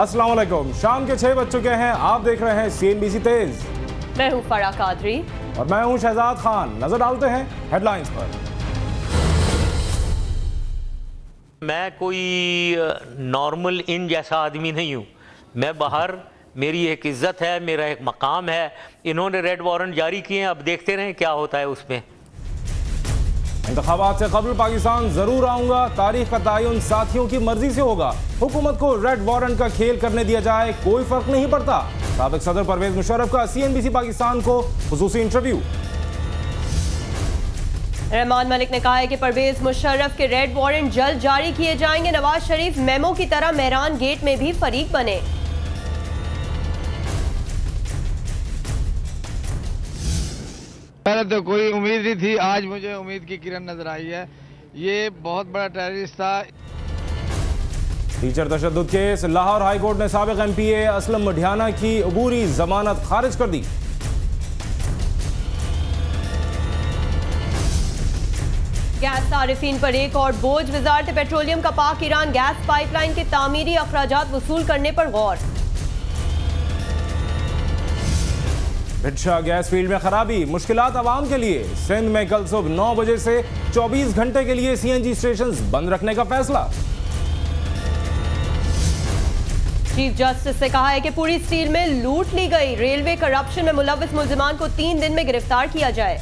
अस्सलाम वालेकुम। शाम के 6 बज चुके हैं। आप देख रहे हैं CNBC तेज। मैं हूं फरा कादरी और मैं हूं शहजाद खान। नजर डालते हैं हेडलाइंस पर। मैं कोई नॉर्मल इन जैसा आदमी नहीं हूं। मैं बाहर, मेरी एक इज्जत है, मेरा एक मकाम है। इन्होंने रेड वारंट जारी किए हैं, अब देखते रहें क्या होता है उसमें। इंतखाबात से कबल पाकिस्तान जरूर आऊंगा। तारीख का तयन साथियों की मर्जी से होगा। हुकूमत को रेड वारंट का खेल करने दिया जाए, कोई फर्क नहीं पड़ता। साबिक सदर परवेज मुशर्रफ का CNBC पाकिस्तान को खुसूसी इंटरव्यू। रहमान मलिक ने कहा है कि परवेज मुशर्रफ के रेड वारंट जल्द जारी किए जाएंगे। नवाज शरीफ मेमो की तरह मेहरान गेट में भी फरीक बने। पहले तो कोई उम्मीद नहीं थी, आज मुझे उम्मीद की किरण नजर आई है। ये बहुत बड़ा टेररिस्ट था। टीचर तशद्दुद केस, लाहौर हाई कोर्ट ने साबिक MPA असलम मढियाना की अबूरी जमानत खारिज कर दी। गैस सारिफीन पर एक और बोझ। वजारत पेट्रोलियम का पाक ईरान गैस पाइपलाइन के तामीरी अखराजात वसूल करने पर गौर। भिटशा गैस फील्ड में खराबी, मुश्किलात आवाम के लिए। सिंध में कल सुबह 9 बजे से 24 घंटे के लिए CNG स्टेशन बंद रखने का फैसला। चीफ जस्टिस ने कहा है कि पूरी स्टील में लूट ली गई। रेलवे करप्शन में मुलव्वस मुल्जिमान को 3 दिन में गिरफ्तार किया जाए।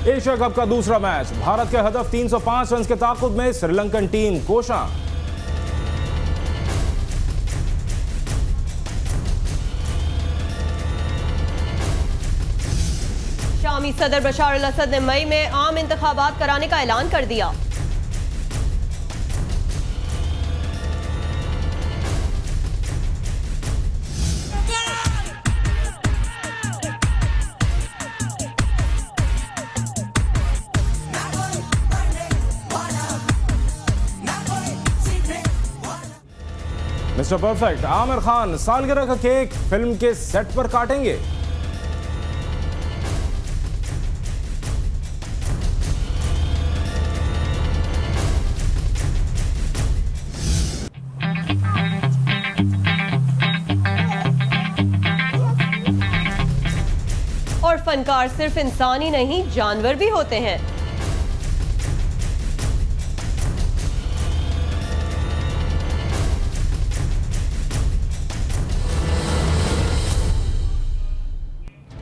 एशिया कप का दूसरा मैच, भारत के हदफ 305 रन के ताकुब में श्रीलंकन टीम कोशां। शामी सदर बशार अल असद ने मई में आम इंतखाबात कराने का ऐलान कर दिया। मिस्टर परफेक्ट आमिर खान सालगिरह का केक फिल्म के सेट पर काटेंगे। और फनकार सिर्फ इंसान ही नहीं, जानवर भी होते हैं।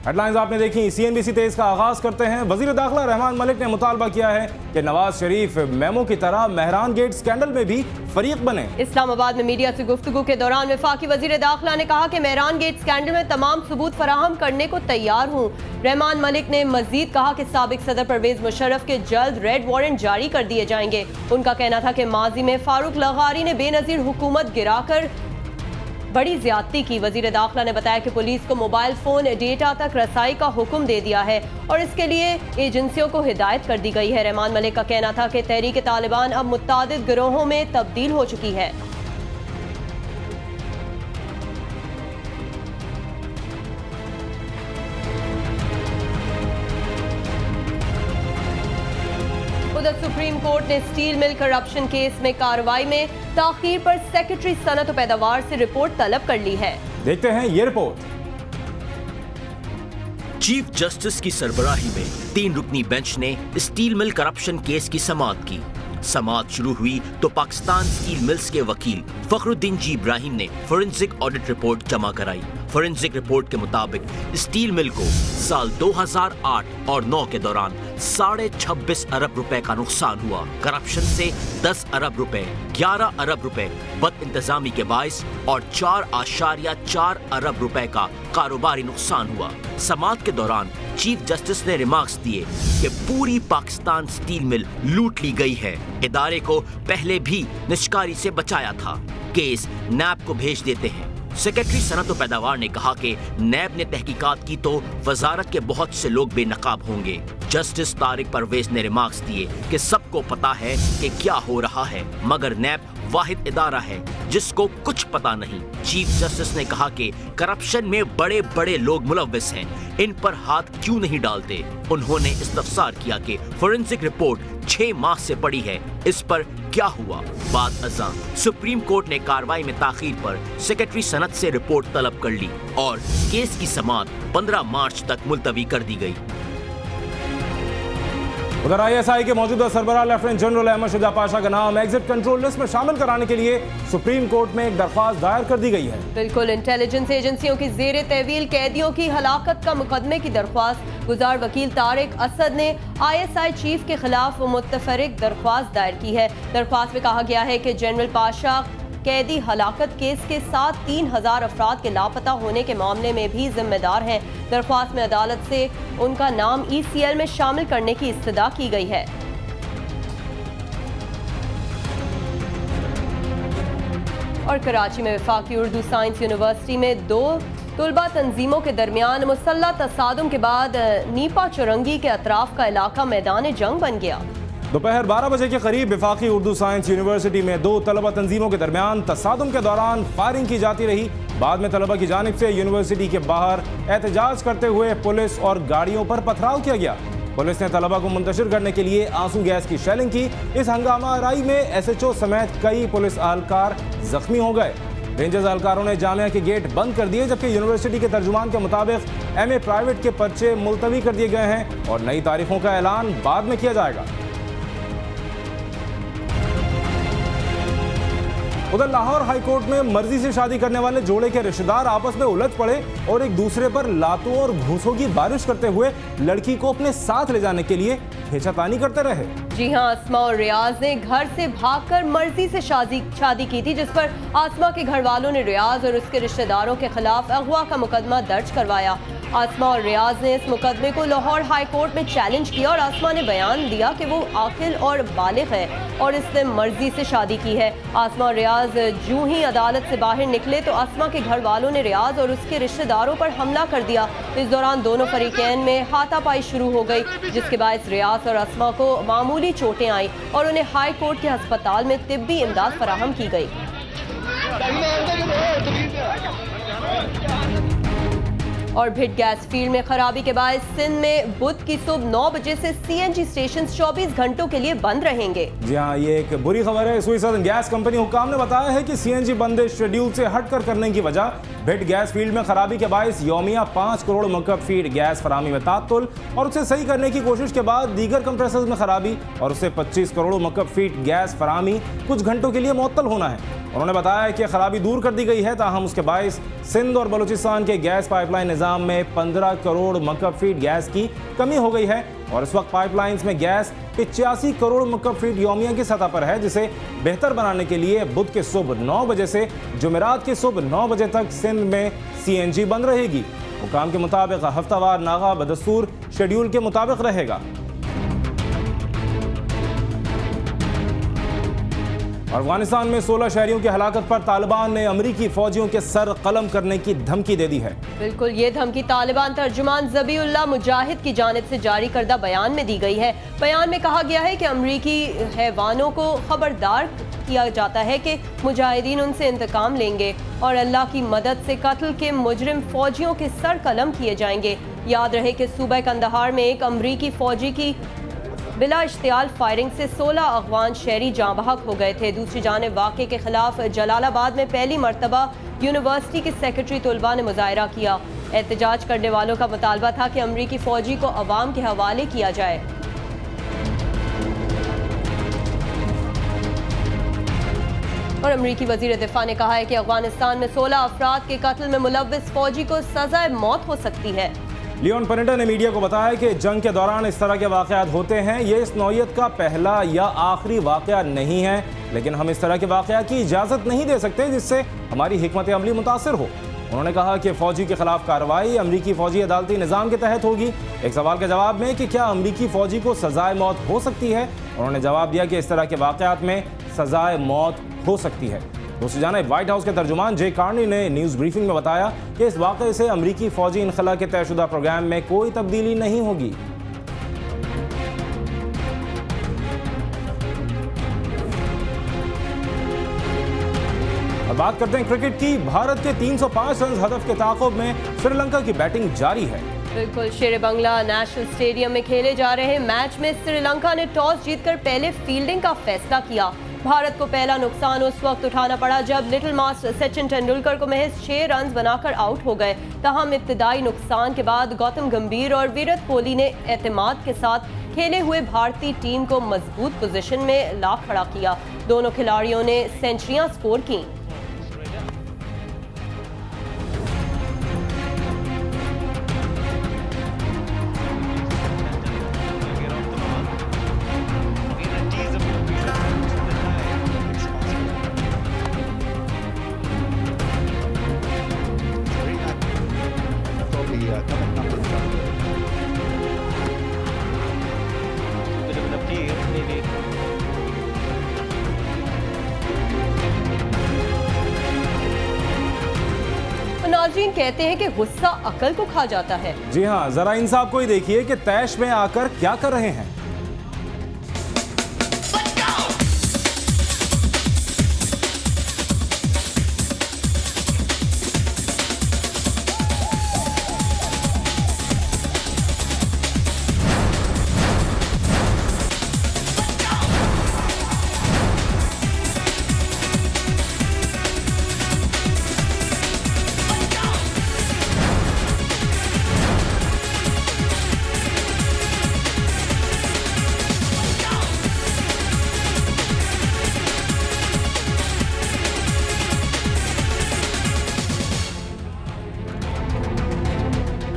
हेडलाइंस आपने देखी। CNBC तेज का आगाज करते हैं। वजीर दाखिला रहमान मलिक ने मुतालबा किया है कि नवाज शरीफ मेमो की तरह मेहरान गेट स्कैंडल में भी फरीक बने। इस्लामाबाद में मीडिया से गुफ्तगू के दौरान वफाकी वजीर दाखिला ने कहा कि मेहरान गेट स्कैंडल में तमाम सबूत फराहम करने को तैयार हूँ। रहमान मलिक ने मजीद कहा कि साबिक सदर परवेज मुशर्रफ के जल्द रेड वारंट जारी कर दिए जाएंगे। उनका कहना था कि माजी में फारूक लगारी ने बेनजीर हुकूमत गिराकर बड़ी ज्यादती की। वजीर दाखिला ने बताया कि पुलिस को मोबाइल फोन डेटा तक रसाई का हुक्म दे दिया है और इसके लिए एजेंसियों को हिदायत कर दी गई है। रहमान मलिक का कहना था कि तहरीक तालिबान अब मुत्तादिद गिरोहों में तब्दील हो चुकी है। उधर सुप्रीम कोर्ट ने स्टील मिल करप्शन केस में कार्रवाई में ताखीर पर सेक्रेटरी सनत और पैदावार से रिपोर्ट तलब कर ली है। देखते हैं ये रिपोर्ट। चीफ जस्टिस की सरबराही में 3 रुकनी बेंच ने स्टील मिल करप्शन केस की समाअत की। समाअत शुरू हुई तो पाकिस्तान स्टील मिल्स के वकील फखरुद्दीन जी इब्राहिम ने फोरेंसिक ऑडिट रिपोर्ट जमा कराई। फोरेंसिक रिपोर्ट के मुताबिक स्टील मिल को साल 2008 और 9 के दौरान 26.5 अरब रुपए का नुकसान हुआ। करप्शन से 10 अरब रुपए, 11 अरब रुपए बद इंतजामी के बायस और 4.4 अरब रुपए का कारोबारी नुकसान हुआ। समाअत के दौरान चीफ जस्टिस ने रिमार्क्स दिए कि पूरी पाकिस्तान स्टील मिल लूट ली गई है। इदारे को पहले भी निष्कारी से बचाया था। केस नैब को भेज देते हैं। सेक्रेटरी सनत और पैदावार ने कहा कि नैब ने तहकीकात की तो वजारत के बहुत से लोग बेनकाब होंगे। जस्टिस तारिक परवेज ने रिमार्क्स दिए कि सब सबको पता है कि क्या हो रहा है, मगर नैब वाहिद इदारा है जिसको कुछ पता नहीं। चीफ जस्टिस ने कहा कि करप्शन में बड़े बड़े लोग मुलव्विस हैं, इन पर हाथ क्यों नहीं डालते। उन्होंने इस्तफसार किया कि फोरेंसिक रिपोर्ट 6 माह से पड़ी है, इस पर क्या हुआ। बाद अज़ां सुप्रीम कोर्ट ने कार्रवाई में ताखीर पर सेक्रेटरी सनत से रिपोर्ट तलब कर ली और केस की समाअत 15 मार्च तक मुलतवी कर दी गई। उधर ISI के मौजूदा सरबराह लेफ्टिनेंट जनरल अहमद शुजा पाशा का नाम एग्जिट कंट्रोल लिस्ट में शामिल कराने के लिए सुप्रीम कोर्ट में एक दरख्वास्त दायर कर दी गई है। बिल्कुल, इंटेलिजेंस एजेंसियों की जेर तहवील कैदियों की हलाकत का मुकदमे की दरख्वास्त गुजार वकील तारिक असद ने ISI चीफ के खिलाफ मुतफरिक दरख्वास्त दायर की है। दरख्वास्त में कहा गया है कि जनरल पाशा कैदी हलाकत केस के साथ 3000 अफराद के लापता होने के मामले में भी जिम्मेदार हैं। दरख्वास्त में अदालत से उनका नाम ECL में शामिल करने की इस्तदा की गई है। और कराची में वफाकी उर्दू साइंस यूनिवर्सिटी में 2 तुलबा तंजीमों के दरमियान मुसल्लह तसादुम के बाद नीपा चुरंगी के अतराफ का इलाका मैदान जंग बन गया। दोपहर 12 बजे के करीब वफाकी उर्दू साइंस यूनिवर्सिटी में 2 तलबा तंजीमों के दरमियान तसादुम के दौरान फायरिंग की जाती रही। बाद में तलबा की जानिब से यूनिवर्सिटी के बाहर एहतजाज करते हुए पुलिस और गाड़ियों पर पथराव किया गया। पुलिस ने तलबा को मुंतशिर करने के लिए आंसू गैस की शेलिंग की। इस हंगामा आराई में SHO समेत कई पुलिस अहलकार जख्मी हो गए। रेंजर्स अहलकारों ने जामिया के गेट बंद कर दिए, जबकि यूनिवर्सिटी के तर्जुमान के मुताबिक MA प्राइवेट के पर्चे मुलतवी कर दिए गए हैं और नई तारीखों का ऐलान बाद में किया जाएगा। उधर लाहौर हाई कोर्ट में मर्जी से शादी करने वाले जोड़े के रिश्तेदार आपस में उलझ पड़े और एक दूसरे पर लातों और घूंसों की बारिश करते हुए लड़की को अपने साथ ले जाने के लिए खींचातानी करते रहे। जी हां, आसमा और रियाज ने घर से भागकर मर्जी से शादी की थी, जिस पर आसमा के घर वालों ने रियाज और उसके रिश्तेदारों के खिलाफ अगवा का मुकदमा दर्ज करवाया। आसमा और रियाज ने इस मुकदमे को लाहौर हाई कोर्ट में चैलेंज किया और आसमा ने बयान दिया कि वो आकिल और बालिग है और इसने मर्जी से शादी की है। आसमा और रियाज जूं ही अदालत से बाहर निकले तो आसमा के घर वालों ने रियाज और उसके रिश्तेदारों पर हमला कर दिया। इस दौरान दोनों फरीकैन में हाथापाई शुरू हो गई, जिसके बाद रियाज और आसमा को मामूली चोटें आई और उन्हें हाई कोर्ट के अस्पताल में तिब्बी इमदाद फराहम की गई। और भिट गैस फील्ड में खराबी के बाद सिंध में बुध की सुबह 9 बजे से CNG स्टेशन 24 घंटों के लिए बंद रहेंगे। जी हाँ, ये एक बुरी खबर है। सुई सदन गैस कंपनी हुकाम ने बताया है कि CNG बंदिश शेड्यूल से हटकर करने की वजह भिट गैस फील्ड में खराबी के बायस यौमिया 5 करोड़ मकब फीट गैस फराहमी में तात्तुल और उसे सही करने की कोशिश के बाद दीगर कंप्रेसर्स में खराबी और उसे 25 करोड़ मकब फीट गैस फराहमी कुछ घंटों के लिए मुअत्तल होना है। उन्होंने बताया कि खराबी दूर कर दी गई है, ताहम उसके बायस सिंध और बलूचिस्तान के गैस पाइपलाइन निज़ाम में 15 करोड़ मकब फीट गैस की कमी हो गई है और इस वक्त पाइपलाइंस में गैस 85 करोड़ मकब फीट यौमिया की सतह पर है, जिसे बेहतर बनाने के लिए बुध के सुबह 9 बजे से जुमेरात के सुबह 9 बजे तक सिंध में CNG बंद रहेगी। हुकाम के मुताबिक हफ्तावार नागा बदस्तूर शेड्यूल के मुताबिक रहेगा। अफगानिस्तान में 16 शहरियों की हलाकत पर तालिबान ने अमरीकी फौजियों के सर कलम करने की धमकी दे दी है। बिल्कुल, ये धमकी तालिबान तर्जुमान ज़बीउल्लाह मुजाहिद की जानिब से जारी करदा बयान में दी गई है। बयान में कहा गया है कि अमरीकी हैवानों को खबरदार किया जाता है कि मुजाहिदीन उनसे इंतकाम लेंगे और अल्लाह की मदद से कत्ल के मुजरिम फौजियों के सर कलम किए जाएंगे। याद रहे कि सूबा कंदहार में एक अमरीकी फौजी की बिला इश्तियाल फायरिंग से 16 अफगान शहरी जाँ बहक हो गए थे। दूसरी जानिब वाक़े के खिलाफ जलालाबाद में पहली मरतबा यूनिवर्सिटी के सेक्रेटरी तलबा ने मुजाहरा किया। एहतजाज करने वालों का मुतालबा था कि अमरीकी फौजी को अवाम के हवाले किया जाए। और अमरीकी वज़ीर दिफा ने कहा है कि अफगानिस्तान में 16 अफराद के कत्ल में मुलव्विस फौजी को सज़ाए मौत हो सकती है। लियोन पेनेटा ने मीडिया को बताया कि जंग के दौरान इस तरह के वाक़यात होते हैं। ये इस नौयत का पहला या आखिरी वाक़या नहीं है, लेकिन हम इस तरह के वाक़या की इजाज़त नहीं दे सकते जिससे हमारी हिकमत अमली मुतासर हो। उन्होंने कहा कि फ़ौजी के खिलाफ कार्रवाई अमरीकी फ़ौजी अदालती निज़ाम के तहत होगी। एक सवाल के जवाब में कि क्या अमरीकी फ़ौजी को सज़ाए मौत हो सकती है, उन्होंने जवाब दिया कि इस तरह के वाक़यात में सज़ाए मौत हो सकती है। दूसरी जानिब व्हाइट हाउस के तर्जुमान जे कार्नी ने न्यूज़ ब्रीफिंग में बताया कि इस वाक़े से अमरीकी फ़ौजी इनखला के तयशुदा प्रोग्राम में कोई तब्दीली नहीं होगी। बात करते हैं क्रिकेट की। भारत के 305 रन हदफ के ताक़ुब में श्रीलंका की बैटिंग जारी है। बिल्कुल, शेर बंगला नेशनल स्टेडियम में खेले जा रहे मैच में श्रीलंका ने टॉस जीतकर पहले फील्डिंग का फैसला किया। भारत को पहला नुकसान उस वक्त उठाना पड़ा जब लिटिल मास्टर सचिन तेंदुलकर को महज 6 रन बनाकर आउट हो गए। तहम इब्तिदाई नुकसान के बाद गौतम गंभीर और विराट कोहली ने एतमाद के साथ खेले हुए भारतीय टीम को मजबूत पोजीशन में ला खड़ा किया। दोनों खिलाड़ियों ने सेंचुरियां स्कोर की। नाज़रीन कहते हैं कि गुस्सा अकल को खा जाता है। जी हाँ, जरा इन साहब को ही देखिए कि तैश में आकर क्या कर रहे हैं।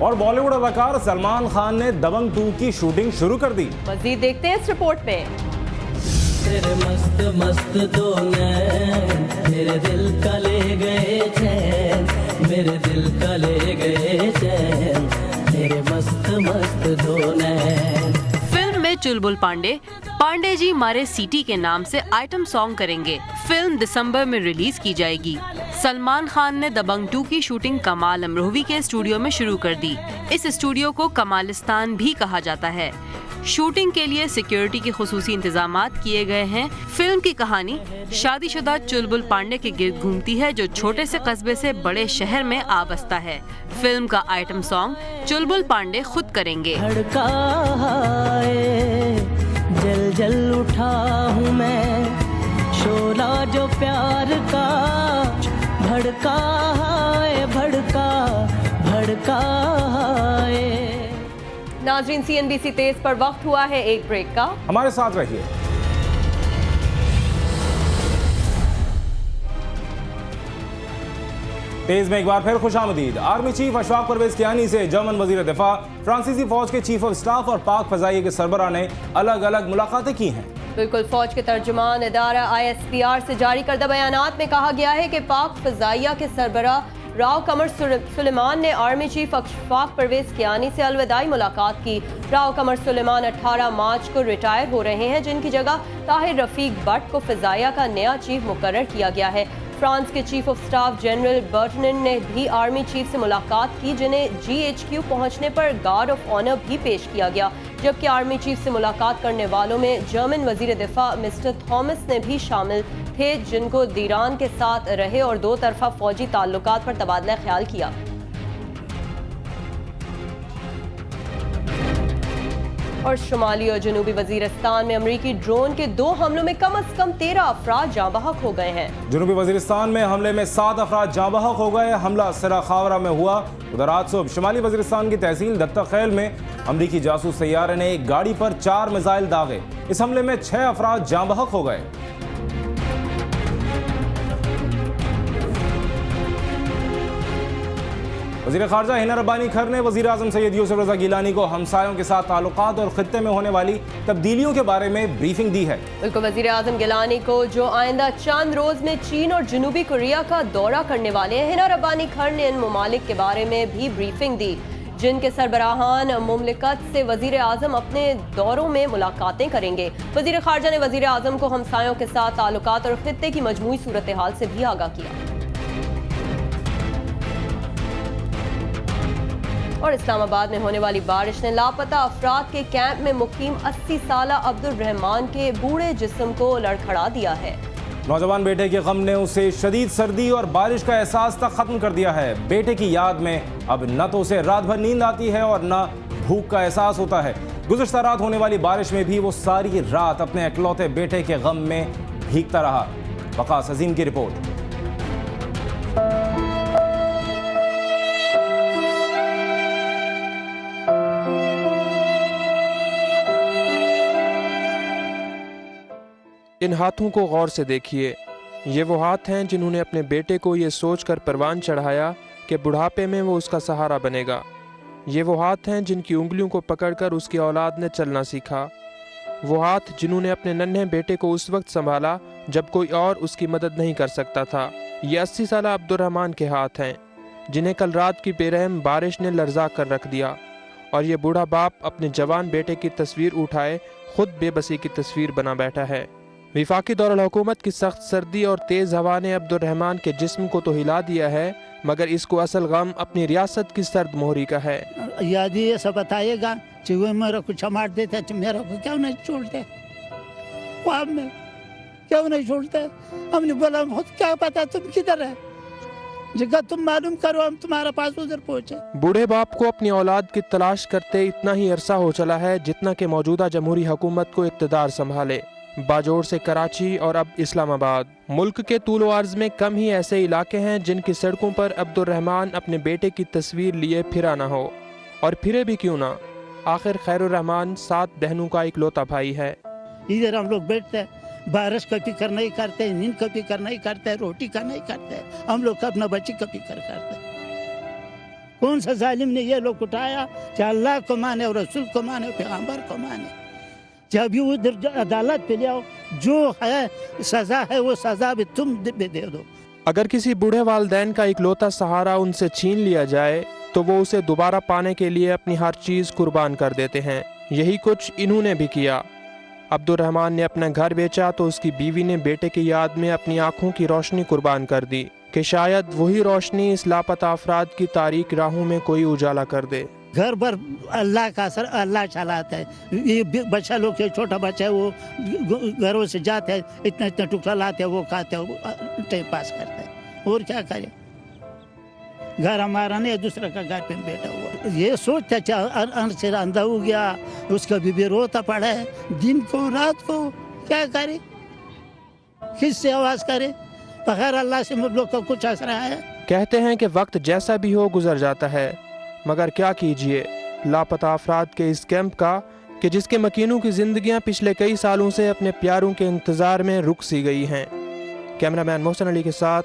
और बॉलीवुड अदाकार सलमान खान ने दबंग 2 की शूटिंग शुरू कर दी। मजीद देखते हैं इस रिपोर्ट में। तेरे मस्त मस्त दो नैन मेरे दिल का ले गए चैन, मेरे दिल का ले गए चैन, तेरे मस्त मस्त दो नैन। फिल्म में चुलबुल पांडे जी मारे सिटी के नाम से आइटम सॉन्ग करेंगे। फिल्म दिसंबर में रिलीज की जाएगी। सलमान खान ने दबंग 2 की शूटिंग कमाल अमरोही के स्टूडियो में शुरू कर दी। इस स्टूडियो को कमालिस्तान भी कहा जाता है। शूटिंग के लिए सिक्योरिटी के खुसूसी इंतजामात किए गए हैं। फिल्म की कहानी शादीशुदा चुलबुल पांडे के गिर्द घूमती है जो छोटे से कस्बे से बड़े शहर में आ बसता है। फिल्म का आइटम सॉन्ग चुलबुल पांडे खुद करेंगे। धड़का है, जल जल उठा हूँ मैं, शोला जो प्यार का, भड़का है, भड़का भड़का है। नाज़रीन, CNBC तेज पर वक्त हुआ है एक ब्रेक का। हमारे साथ रहिए। तेज में एक बार फिर खुशामदीद। आर्मी चीफ अशफाक परवेज कियानी से जर्मन वजीर दिफा, फ्रांसीसी फौज के चीफ ऑफ स्टाफ और पाक फजाइया के सरबराह ने अलग अलग मुलाकातें की हैं। बिल्कुल, फौज के तर्जुमान इदारा ISPR से जारी करदा बयानात में कहा गया है कि पाक फजाइया के सरबराह राव कमर सुलेमान ने आर्मी चीफ अशफाक परवेज कियानी से अलविदाई मुलाकात की। राव कमर सुलेमान 18 मार्च को रिटायर हो रहे हैं, जिनकी जगह ताहिर रफीक भट्ट को फजाइया का नया चीफ मुकर्रर किया गया है। फ्रांस के चीफ ऑफ स्टाफ जनरल बर्टनन ने भी आर्मी चीफ से मुलाकात की, जिन्हें GHQ पहुंचने पर गार्ड ऑफ ऑनर भी पेश किया गया। जबकि आर्मी चीफ से मुलाकात करने वालों में जर्मन वजीर दिफा मिस्टर थॉमस ने भी शामिल थे, जिनको ईरान के साथ रहे और दो तरफा फौजी ताल्लुकात पर तबादला ख्याल किया। और शुमाली और जनूबी वजीरिस्तान में अमरीकी ड्रोन के 2 हमलों में कम से कम 13 अफराद जाँ बहक हो गए हैं। जनूबी वजीरिस्तान में हमले में 7 अफराद जाँ बहक हो गए। हमला सिरा खावरा में हुआ। उधर आज सुबह शुमाली वजीरिस्तान की तहसील दत्ता खैल में अमरीकी जासूस सैयारे ने एक गाड़ी पर 4 मिसाइल दागे। इस हमले में 6 अफराद जाँ बहक हो गए। वज़ीर ख़ारजा हिना रब्बानी खर ने वज़ीर आज़म सैयद यूसुफ रज़ा गिलानी को हमसायों के साथ ताल्लुकात और खित्ते में होने वाली तब्दीलियों के बारे में ब्रीफिंग दी है। बिल्कुल, वज़ीर आज़म गिलानी को जो आइंदा चंद रोज में चीन और जनूबी कोरिया का दौरा करने वाले हैं, हिना रब्बानी खर ने इन ममालिक के बारे में भी ब्रीफिंग दी, जिनके सरबराहान मुमलिकत से वज़ीर आज़म अपने दौरों में मुलाकातें करेंगे। वज़ीर ख़ारजा ने वज़ीर आज़म को हमसायों के साथ ताल्लुकात और खित्ते की मजमूई सूरत हाल से भी आगाह किया। और इस्लामाबाद में होने वाली बारिश ने लापता अफराद के कैंप में मुकीम 80 साला अब्दुल रहमान के बूढ़े जिस्म को लड़खड़ा दिया है। नौजवान बेटे के गम ने उसे शदीद सर्दी और बारिश का एहसास तक खत्म कर दिया है। बेटे की याद में अब न तो उसे रात भर नींद आती है और न भूख का एहसास होता है। गुज़श्ता रात होने वाली बारिश में भी वो सारी रात अपने इकलौते बेटे के गम में भीगता रहा। वकास अजीम की रिपोर्ट। इन हाथों को गौर से देखिए। ये वो हाथ हैं जिन्होंने अपने बेटे को ये सोचकर परवान चढ़ाया कि बुढ़ापे में वो उसका सहारा बनेगा। ये वो हाथ हैं जिनकी उंगलियों को पकड़कर उसकी औलाद ने चलना सीखा। वो हाथ जिन्होंने अपने नन्हे बेटे को उस वक्त संभाला जब कोई और उसकी मदद नहीं कर सकता था। ये 80 साल अब्दुर्रहमान के हाथ हैं जिन्हें कल रात की बेरहम बारिश ने लर्जा कर रख दिया। और ये बूढ़ा बाप अपने जवान बेटे की तस्वीर उठाए खुद बेबसी की तस्वीर बना बैठा है। विफाकी दौरान हुकूमत की सख्त सर्दी और तेज़ हवा ने अब्दुर्रहमान के जिस्म को तो हिला दिया है, मगर इसको असल गम अपनी रियासत की सर्द मोहरी का है। याद ये सब बताइएगा चूहे मेरे को चमाट देते, मेरे को क्यों नहीं छोड़ते, ख्वाब में क्यों नहीं छोड़ते। हमने बोला क्या पता तुम किधर है, जगह तुम मालूम करो, हम तुम्हारे पास उधर पहुँचे। बूढ़े बाप को अपनी औलाद की तलाश करते इतना ही अरसा हो चला है जितना कि मौजूदा जमहूरी हुकूमत को इक़्तिदार संभाले। बाजोड़ से कराची और अब इस्लामाबाद, मुल्क के तूल अर्ज में कम ही ऐसे इलाके हैं जिनकी सड़कों पर अब्दुर्रहमान अपने बेटे की तस्वीर लिए फिरा ना हो। और फिरे भी क्यों ना, आखिर खैरुर्रहमान 7 बहनों का इकलौता भाई है। इधर हम लोग बैठते हैं, बारिश का फिक्र नहीं करते, नींद का फिक्र नहीं करते, रोटी का नहीं करते, हम लोग अपना बच्ची का फिक्र करते। कौन सा जालिम ने ये लोग उठाया, चाहे अल्लाह को माने और रसूल को माने, पैगंबर को माने, जब भी उधर अदालत पे ले आओ, जो है सजा है वो सजा भी तुम दे दो। अगर किसी बूढ़े वालिदैन का इकलौता सहारा उनसे छीन लिया जाए तो वो उसे दोबारा पाने के लिए अपनी हर चीज़ कुर्बान कर देते हैं। यही कुछ इन्होंने भी किया। अब्दुर्रहमान ने अपना घर बेचा तो उसकी बीवी ने बेटे की याद में अपनी आंखों की रोशनी कुर्बान कर दी कि शायद वही रोशनी इस लापता अफराद की तारीक राहों में कोई उजाला कर दे। घर भर अल्लाह का असर अल्लाह चलाता है। ये बच्चा लोग के छोटा बच्चा है वो घरों से जाते हैं, इतना इतना टुकड़ा लाते हैं, वो खाते हैं, टाइम पास करते हैं, और क्या करे। घर हमारा नहीं, दूसरा का घर पे बैठा हुआ। ये सोचता से अंधा हो गया, उसका भी रोता पड़ा है, दिन को रात को, क्या करे, किससे आवाज करे, बगैर अल्लाह से हम लोग का कुछ असर है। कहते हैं कि वक्त जैसा भी हो गुजर जाता है, मगर क्या कीजिए लापता अफराद के इस कैंप का कि जिसके मकीनों की जिंदगियां पिछले कई सालों से अपने प्यारों के इंतजार में रुक सी गई हैं। कैमरामैन मोहसिन अली के साथ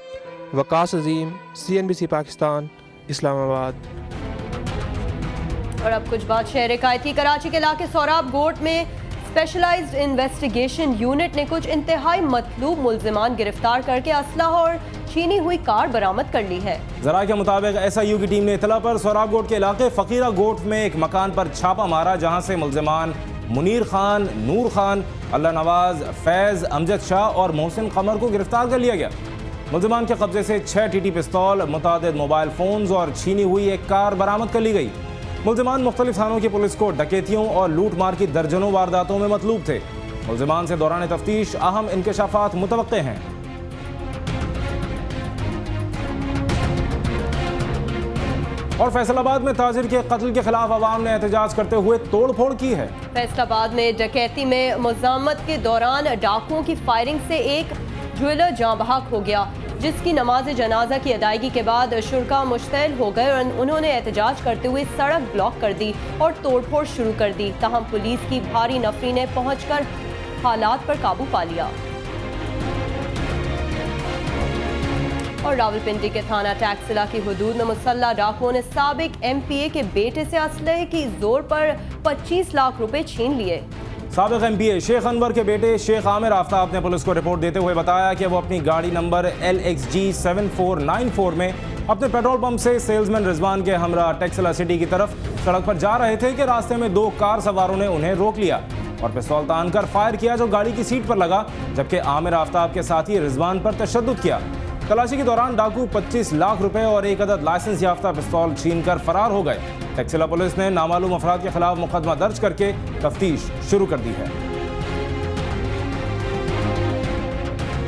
वकास अजीम, CNBC पाकिस्तान, इस्लामाबाद। और अब कुछ बात शहर कायती। कराची के इलाके सोराब गोट में स्पेशलाइज्ड इन्वेस्टिगेशन यूनिट ने कुछ इंतहाई मतलूब मुल्जिमान गिरफ्तार करके असलहा और छीनी हुई कार बरामद कर ली है। जरा के मुताबिक SIU की टीम ने इतला पर सोराब गोट के इलाके फकीरा गोट में एक मकान पर छापा मारा, जहां से मुल्जिमान मुनीर खान, नूर खान, अल्लाह नवाज, फैज, अमजद शाह और मोहसिन कमर को गिरफ्तार कर लिया गया। मुल्जिमान के कब्जे से 6 TT पिस्तौल, मुतादिद मोबाइल फोन्स और छीनी हुई एक कार बरामद कर ली गई। मुल्जिमान मुख्तलिफ थानों की पुलिस को डकैतियों और लूट मार की दर्जनों वारदातों में मतलूब थे। मुल्जिमान से दौरान तफ्तीश अहम इंकशाफात मुतवक्के हैं। और फैसलाबाद में ताजिर के कत्ल के खिलाफ अवाम ने एहतजाज करते हुए तोड़फोड़ की है। फैसलाबाद में डकैती में मुज़ामत के दौरान डाकुओं की फायरिंग से एक ज्वेलर जाँ बहक हो गया, जिसकी नमाज जनाजा की अदायगी के बाद शुरका मुश्तैल हो गए और उन्होंने एहतजाज करते हुए सड़क ब्लॉक कर दी और तोड़फोड़ शुरू कर दी। तहम पुलिस की भारी नफरी ने पहुंचकर हालात पर काबू पा लिया। और रावलपिंडी के थाना टैक्सिला की हुदूद में मुसल्ला डाकुओं ने साबिक MPA के बेटे से असलहे की जोर पर 25 लाख रुपए छीन लिए। साबिक MPA शेख अनवर के बेटे शेख आमिर आफ्ताब ने पुलिस को रिपोर्ट देते हुए बताया कि वो अपनी गाड़ी नंबर LXG 7494 में अपने पेट्रोल पंप से सेल्समैन रिजवान के हमरा टैक्सिला सिटी की तरफ सड़क पर जा रहे थे कि रास्ते में 2 कार सवारों ने उन्हें रोक लिया और पिस्तौल तानकर फायर किया, जो गाड़ी की सीट पर लगा, जबकि आमिर आफ्ताब के साथी रिजवान पर तशद्दुद किया। तलाशी के दौरान डाकू 25 लाख रुपए और एक अदद लाइसेंस याफ्ता पिस्तौल छीनकर फरार हो गए। टैक्सिला पुलिस ने नामालूम अफराद के खिलाफ मुकदमा दर्ज करके तफ्तीश शुरू कर दी है।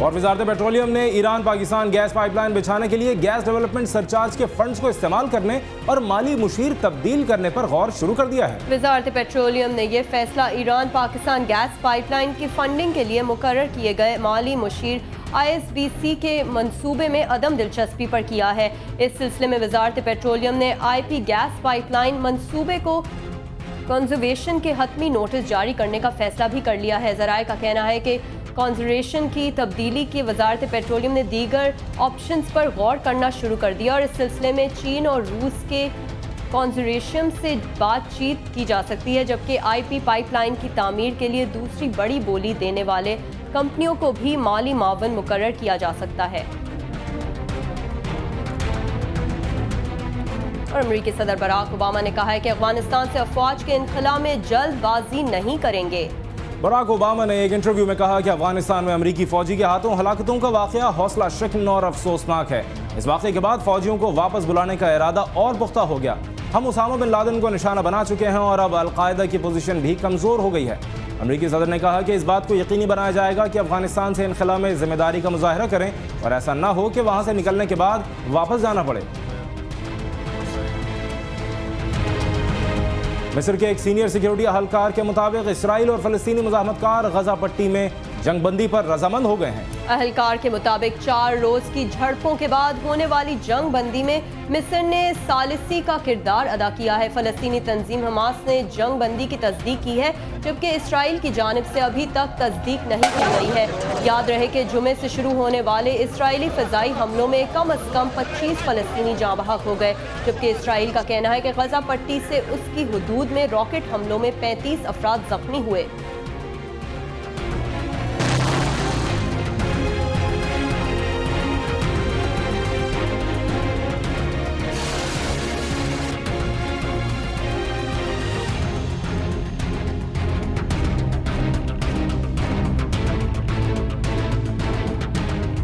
और वजारत पेट्रोलियम ने ईरान पाकिस्तान गैस पाइपलाइन बिछाने के लिए गैस डेवलपमेंट सरचार्ज के फंड्स को इस्तेमाल करने और माली मुशीर तब्दील करने पर गौर शुरू कर दिया है। वजारत पेट्रोलियम ने यह फैसला ईरान पाकिस्तान गैस पाइपलाइन की फंडिंग के लिए मुकर्रर किए गए माली मुशीर ISBC के मंसूबे में अदम दिलचस्पी पर किया है। इस सिलसिले में वजारत पेट्रोलियम ने IP गैस पाइपलाइन मंसूबे को कंजर्वेशन के हतमी नोटिस जारी करने का फैसला भी कर लिया है। ज़राए का कहना है कि कंजर्वेशन की तब्दीली की वजारत पेट्रोलियम ने दीगर ऑप्शंस पर गौर करना शुरू कर दिया और इस सिलसिले में चीन और रूस के कंजर्वेशन से बातचीत की जा सकती है, जबकि IP पाइपलाइन की तामीर के लिए दूसरी बड़ी बोली देने वाले कंपनियों को भी माली मावन मुकर्रर किया जा सकता है। और अमेरिकी सदर बराक ओबामा ने कहा है कि अफगानिस्तान से अफवाज के इनखला में जल्दबाजी नहीं करेंगे। बराक ओबामा ने एक इंटरव्यू में कहा कि अफगानिस्तान में अमेरिकी फौजी के हाथों हलाकतों का वाकया हौसला शिकन और अफसोसनाक है। इस वाकये के बाद फौजियों को वापस बुलाने का इरादा और पुख्ता हो गया। हम उसामा बिन लादेन को निशाना बना चुके हैं और अब अलकायदा की पोजीशन भी कमजोर हो गई है। अमेरिकी सदर ने कहा कि इस बात को यकीनी बनाया जाएगा कि अफगानिस्तान से इनखला में जिम्मेदारी का मुजाहरा करें और ऐसा न हो कि वहां से निकलने के बाद वापस जाना पड़े। मिस्र के एक सीनियर सिक्योरिटी अहलकार के मुताबिक इसराइल और फलस्तीनी मुजाहमतकार गजा पट्टी में जंगबंदी पर रजामंद हो गए हैं। अहलकार के मुताबिक 4 रोज की झड़पों के बाद होने वाली जंगबंदी में मिस्र ने सालिसी का किरदार अदा किया है। फलस्तीनी तंजीम हमास ने जंगबंदी की तस्दीक की है, जबकि इसराइल की जानिब से अभी तक तस्दीक नहीं की गई है। याद रहे कि जुमे से शुरू होने वाले इसराइली फ़िज़ाई हमलों में कम अज़ कम 25 फलस्तीनी जाँ बहक हो गए, जबकि इसराइल का कहना है कि गजा पट्टी से उसकी हुदूद में रॉकेट हमलों में 35 अफराद जख्मी हुए।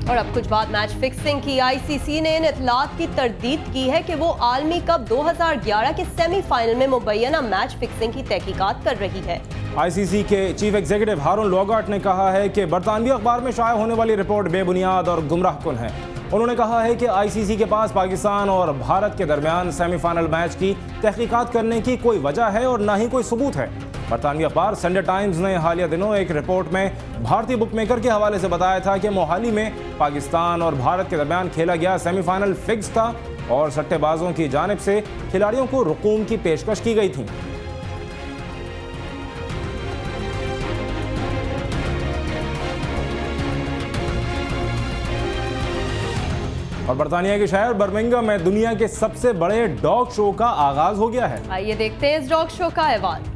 और अब कुछ बात मैच फिक्सिंग की। ICC ने इन इतलात की तरदीद की है कि वो आलमी कप 2011 के सेमीफाइनल में मुबैना मैच फिक्सिंग की तहकीकात कर रही है। ICC के चीफ एग्जीक्यूटिव हारून लोगार्ट ने कहा है कि बरतानवी अखबार में शाया होने वाली रिपोर्ट बेबुनियाद और गुमराहकुन है। उन्होंने कहा है कि ICC के पास पाकिस्तान और भारत के दरमियान सेमीफाइनल मैच की तहकीकात करने की कोई वजह है और न ही कोई सबूत है। बरतानवी अखबार संडे टाइम्स ने हालिया दिनों एक रिपोर्ट में भारतीय बुकमेकर के हवाले से बताया था कि मोहाली में पाकिस्तान और भारत के दरमियान खेला गया सेमीफाइनल फिक्स था और सट्टेबाजों की जानिब से खिलाड़ियों को रुकूम की पेशकश की गई थी। और बर्तानिया के शहर बर्मिंघम में दुनिया के सबसे बड़े डॉग शो का आगाज हो गया है। आइए देखते हैं इस डॉग शो का अहवाल।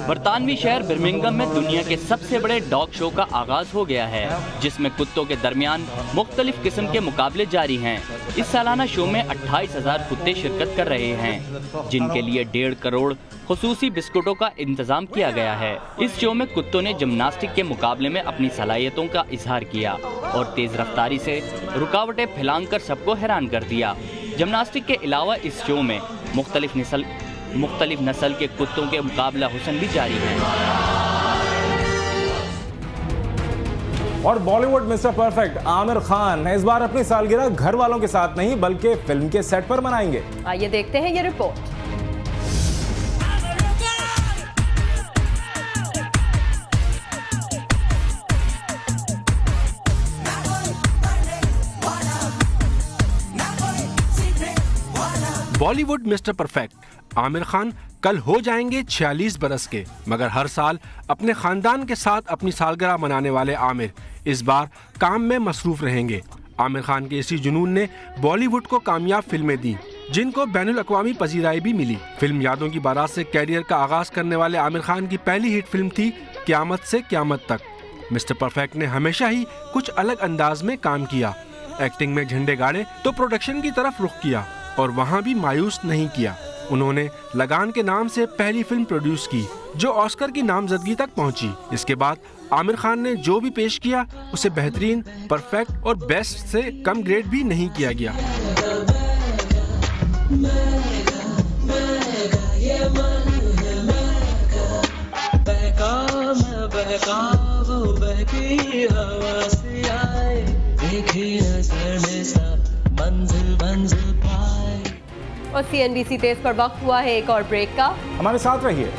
बरतानवी शहर बर्मिंघम में दुनिया के सबसे बड़े डॉग शो का आगाज हो गया है, जिसमें कुत्तों के दरमियान मुख्तलिफ किस्म के मुकाबले जारी हैं। इस सालाना शो में 28,000 कुत्ते शिरकत कर रहे हैं, जिनके लिए 1.5 करोड़ खुसूसी बिस्कुटों का इंतजाम किया गया है। इस शो में कुत्तों ने जिम्नास्टिक के मुकाबले में अपनी सलाहियतों का इजहार किया और तेज रफ्तारी से रुकावटें फैलाकर सबको हैरान कर दिया। जिम्नास्टिक के अलावा इस शो में मुख्तलिफ नस्ल के कुत्तों के मुकाबला हुस्न भी जारी है। और बॉलीवुड मिस्टर परफेक्ट आमिर खान इस बार अपनी सालगिरह घर वालों के साथ नहीं बल्कि फिल्म के सेट पर मनाएंगे। आइए देखते हैं ये report. Bollywood mister perfect Aamir Khan कल हो जाएंगे 46 बरस के, मगर हर साल अपने खानदान के साथ अपनी सालगिरह मनाने वाले आमिर इस बार काम में मसरूफ रहेंगे। आमिर खान के इसी जुनून ने बॉलीवुड को कामयाब फिल्में दी, जिनको बैनुल अक़वामी पजीराई भी मिली। फिल्म यादों की बारात से कैरियर का आगाज करने वाले आमिर खान की पहली हिट फिल्म थी क़यामत से क़यामत तक। मिस्टर परफेक्ट ने हमेशा ही कुछ अलग अंदाज में काम किया। एक्टिंग में झंडे गाड़े तो प्रोडक्शन की तरफ रुख किया और वहाँ भी मायूस नहीं किया। उन्होंने लगान के नाम से पहली फिल्म प्रोड्यूस की, जो ऑस्कर की नामजदगी तक पहुंची। इसके बाद आमिर खान ने जो भी पेश किया उसे बेहतरीन, परफेक्ट और बेस्ट से कम ग्रेड भी नहीं किया गया। बहती हवा से आए, एक ही नजर में सब मंजिल पाए। और CNBC तेज पर वक्त हुआ है एक और ब्रेक का। हमारे साथ रहिए।